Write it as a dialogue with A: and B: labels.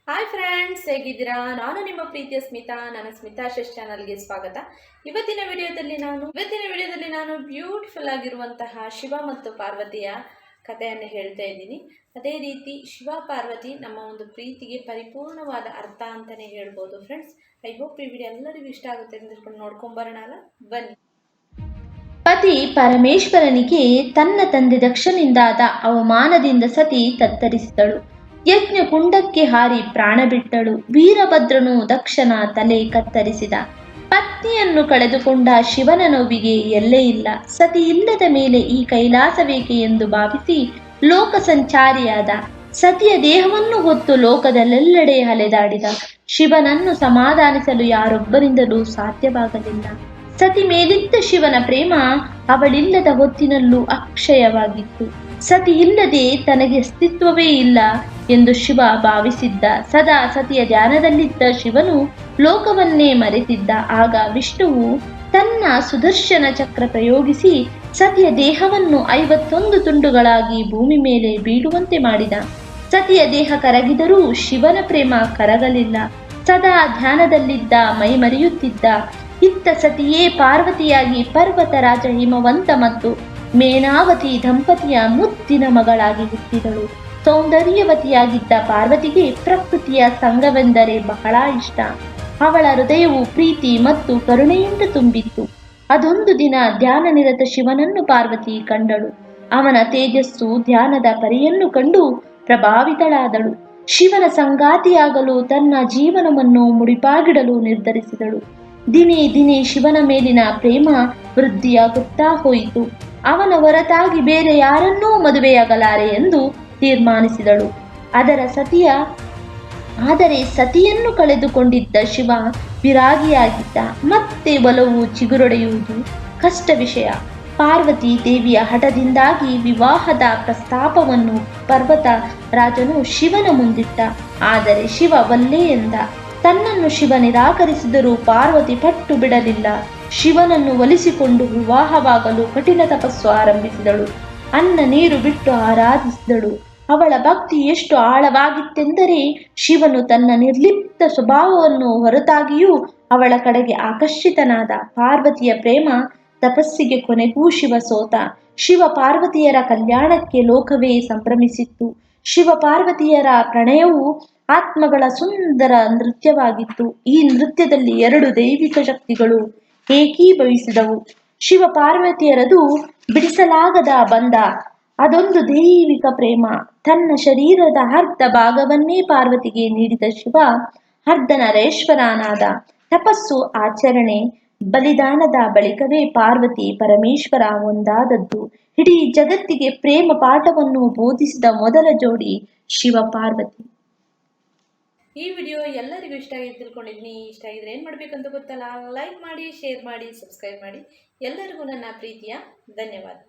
A: Hi friends, ಹೇಗಿದ್ದೀರಾ? ನಾನು ನಿಮ್ಮ ಪ್ರೀತಿಯ ಸ್ಮಿತಾ. ನನ್ನ ಸ್ಮಿತಾ ಶೆಸ್ ಚಾನಲ್ಗೆ ಸ್ವಾಗತ. ಇವತ್ತಿನ ವಿಡಿಯೋದಲ್ಲಿ ನಾನು ಬ್ಯೂಟಿಫುಲ್ ಆಗಿರುವಂತಹ ಶಿವ ಮತ್ತು ಪಾರ್ವತಿಯ ಕಥೆಯನ್ನು ಹೇಳ್ತಾ ಇದ್ದೀನಿ. ಅದೇ ರೀತಿ ಶಿವ ಪಾರ್ವತಿ ನಮ್ಮ ಒಂದು ಪ್ರೀತಿಗೆ ಪರಿಪೂರ್ಣವಾದ ಅರ್ಥ ಅಂತಲೇ ಹೇಳ್ಬೋದು. ಫ್ರೆಂಡ್ಸ್, ಐ ಹೋಪ್ ಈ ವಿಡಿಯೋ ಎಲ್ಲರಿಗೂ ಇಷ್ಟ ಆಗುತ್ತೆ ಅಂತ ನೋಡ್ಕೊಂಬರೋಣ. ಬನ್ನಿ.
B: ಪತಿ ಪರಮೇಶ್ವರನಿಗೆ ತನ್ನ ತಂದೆ ದಕ್ಷನಿಂದಾದ ಅವಮಾನದಿಂದ ಸತಿ ತತ್ತರಿಸಿದಳು. ಯಜ್ಞ ಕುಂಡಕ್ಕೆ ಹಾರಿ ಪ್ರಾಣ ಬಿಟ್ಟಳು. ವೀರಭದ್ರನು ದಕ್ಷನ ತಲೆ ಕತ್ತರಿಸಿದ. ಪತ್ನಿಯನ್ನು ಕಳೆದುಕೊಂಡ ಶಿವನ ನೋವಿಗೆ ಎಲ್ಲೇ ಇಲ್ಲ. ಸತಿ ಇಲ್ಲದ ಮೇಲೆ ಈ ಕೈಲಾಸವೇಕೆ ಎಂದು ಭಾವಿಸಿ ಲೋಕ ಸಂಚಾರಿಯಾದ. ಸತಿಯ ದೇಹವನ್ನು ಹೊತ್ತು ಲೋಕದಲ್ಲೆಲ್ಲೆಡೆ ಅಲೆದಾಡಿದ. ಶಿವನನ್ನು ಸಮಾಧಾನಿಸಲು ಯಾರೊಬ್ಬರಿಂದಲೂ ಸಾಧ್ಯವಾಗಲಿಲ್ಲ. ಸತಿ ಮೇಲಿದ್ದ ಶಿವನ ಪ್ರೇಮ ಅವಳಿಲ್ಲದ ಹೊತ್ತಿನಲ್ಲೂ ಅಕ್ಷಯವಾಗಿತ್ತು. ಸತಿ ಇಲ್ಲದೆ ತನಗೆ ಅಸ್ತಿತ್ವವೇ ಇಲ್ಲ ಎಂದು ಶಿವ ಭಾವಿಸಿದ್ದ. ಸದಾ ಸತಿಯ ಧ್ಯಾನದಲ್ಲಿದ್ದ ಶಿವನು ಲೋಕವನ್ನೇ ಮರೆತಿದ್ದ. ಆಗ ವಿಷ್ಣುವು ತನ್ನ ಸುದರ್ಶನ ಚಕ್ರ ಪ್ರಯೋಗಿಸಿ ಸತಿಯ ದೇಹವನ್ನು 51 ತುಂಡುಗಳಾಗಿ ಭೂಮಿ ಮೇಲೆ ಬೀಳುವಂತೆ ಮಾಡಿದ. ಸತಿಯ ದೇಹ ಕರಗಿದರೂ ಶಿವನ ಪ್ರೇಮ ಕರಗಲಿಲ್ಲ. ಸದಾ ಧ್ಯಾನದಲ್ಲಿದ್ದ, ಮೈಮರೆಯುತ್ತಿದ್ದ. ಇತ್ತ ಸತಿಯೇ ಪಾರ್ವತಿಯಾಗಿ ಪರ್ವತರಾಜ ಹಿಮವಂತ ಮತ್ತು ಮೇನಾವತಿ ದಂಪತಿಯ ಮುದ್ದಿನ ಮಗಳಾಗಿ ಹುಟ್ಟಿದಳು. ಸೌಂದರ್ಯವತಿಯಾಗಿದ್ದ ಪಾರ್ವತಿಗೆ ಪ್ರಕೃತಿಯ ಸಂಗವೆಂದರೆ ಬಹಳ ಇಷ್ಟ. ಅವಳ ಹೃದಯವು ಪ್ರೀತಿ ಮತ್ತು ಕರುಣೆಯಿಂದ ತುಂಬಿತ್ತು. ಅದೊಂದು ದಿನ ಧ್ಯಾನ ನಿರತ ಶಿವನನ್ನು ಪಾರ್ವತಿ ಕಂಡಳು. ಅವನ ತೇಜಸ್ಸು ಧ್ಯಾನದ ಪರಿಯನ್ನು ಕಂಡು ಪ್ರಭಾವಿತಳಾದಳು. ಶಿವನ ಸಂಗಾತಿಯಾಗಲು ತನ್ನ ಜೀವನವನ್ನು ಮುಡಿಪಾಗಿಡಲು ನಿರ್ಧರಿಸಿದಳು. ದಿನೇ ದಿನೇ ಶಿವನ ಮೇಲಿನ ಪ್ರೇಮ ವೃದ್ಧಿಯಾಗುತ್ತಾ ಹೋಯಿತು. ಅವನ ಹೊರತಾಗಿ ಬೇರೆ ಯಾರನ್ನೂ ಮದುವೆಯಾಗಲಾರೆ ಎಂದು ತೀರ್ಮಾನಿಸಿದಳು. ಆದರೆ ಸತಿಯನ್ನು ಕಳೆದುಕೊಂಡಿದ್ದ ಶಿವ ವಿರಾಗಿಯಾಗಿದ್ದ. ಮತ್ತೆ ಒಲವು ಚಿಗುರೊಡೆಯುವುದು ಕಷ್ಟ ವಿಷಯ. ಪಾರ್ವತಿ ದೇವಿಯ ಹಠದಿಂದಾಗಿ ವಿವಾಹದ ಪ್ರಸ್ತಾಪವನ್ನು ಪರ್ವತ ರಾಜನು ಶಿವನ ಮುಂದಿಟ್ಟ. ಆದರೆ ಶಿವ ಒಲ್ಲೆ ಎಂದ. ತನ್ನನ್ನು ಶಿವ ನಿರಾಕರಿಸಿದರೂ ಪಾರ್ವತಿ ಪಟ್ಟು ಬಿಡಲಿಲ್ಲ. ಶಿವನನ್ನು ಒಲಿಸಿಕೊಂಡು ವಿವಾಹವಾಗಲು ಕಠಿಣ ತಪಸ್ಸು ಆರಂಭಿಸಿದಳು. ಅನ್ನ ನೀರು ಬಿಟ್ಟು ಆರಾಧಿಸಿದಳು. ಅವಳ ಭಕ್ತಿ ಎಷ್ಟು ಆಳವಾಗಿತ್ತೆಂದರೆ ಶಿವನು ತನ್ನ ನಿರ್ಲಿಪ್ತ ಸ್ವಭಾವವನ್ನು ಹೊರತಾಗಿಯೂ ಅವಳ ಕಡೆಗೆ ಆಕರ್ಷಿತನಾದ. ಪಾರ್ವತಿಯ ಪ್ರೇಮ ತಪಸ್ಸಿಗೆ ಕೊನೆಗೂ ಶಿವ ಸೋತ. ಶಿವ ಪಾರ್ವತಿಯರ ಕಲ್ಯಾಣಕ್ಕೆ ಲೋಕವೇ ಸಂಭ್ರಮಿಸಿತ್ತು. ಶಿವ ಪಾರ್ವತಿಯರ ಪ್ರಣಯವು ಆತ್ಮಗಳ ಸುಂದರ ನೃತ್ಯವಾಗಿತ್ತು. ಈ ನೃತ್ಯದಲ್ಲಿ 2 ದೈವಿಕ ಶಕ್ತಿಗಳು ಏಕೀಭವಿಸಿದವು. ಶಿವ ಪಾರ್ವತಿಯರದು ಬಿಡಿಸಲಾಗದ ಬಂಧ. ಅದೊಂದು ದೈವಿಕ ಪ್ರೇಮ. ತನ್ನ ಶರೀರದ ಅರ್ಧ ಭಾಗವನ್ನೇ ಪಾರ್ವತಿಗೆ ನೀಡಿದ ಶಿವ ಅರ್ಧನಾರೀಶ್ವರನಾದ. ತಪಸ್ಸು, ಆಚರಣೆ, ಬಲಿದಾನದ ಬಳಿಕವೇ ಪಾರ್ವತಿ ಪರಮೇಶ್ವರ ಒಂದಾದದ್ದು. ಇಡೀ ಜಗತ್ತಿಗೆ ಪ್ರೇಮ ಪಾಠವನ್ನು ಬೋಧಿಸಿದ ಮೊದಲ ಜೋಡಿ ಶಿವ ಪಾರ್ವತಿ.
A: ಈ ವಿಡಿಯೋ ಎಲ್ಲರಿಗೂ ಇಷ್ಟ ಆಗಿ ತಿಳ್ಕೊಂಡಿದ್ದೀನಿ. ಇಷ್ಟ ಆಗಿದ್ರೆ ಏನು ಮಾಡಬೇಕಂತ ಗೊತ್ತಲ್ಲ, ಲೈಕ್ ಮಾಡಿ, ಶೇರ್ ಮಾಡಿ, ಸಬ್ಸ್ಕ್ರೈಬ್ ಮಾಡಿ. ಎಲ್ಲರಿಗೂ ನನ್ನ ಪ್ರೀತಿಯ ಧನ್ಯವಾದ.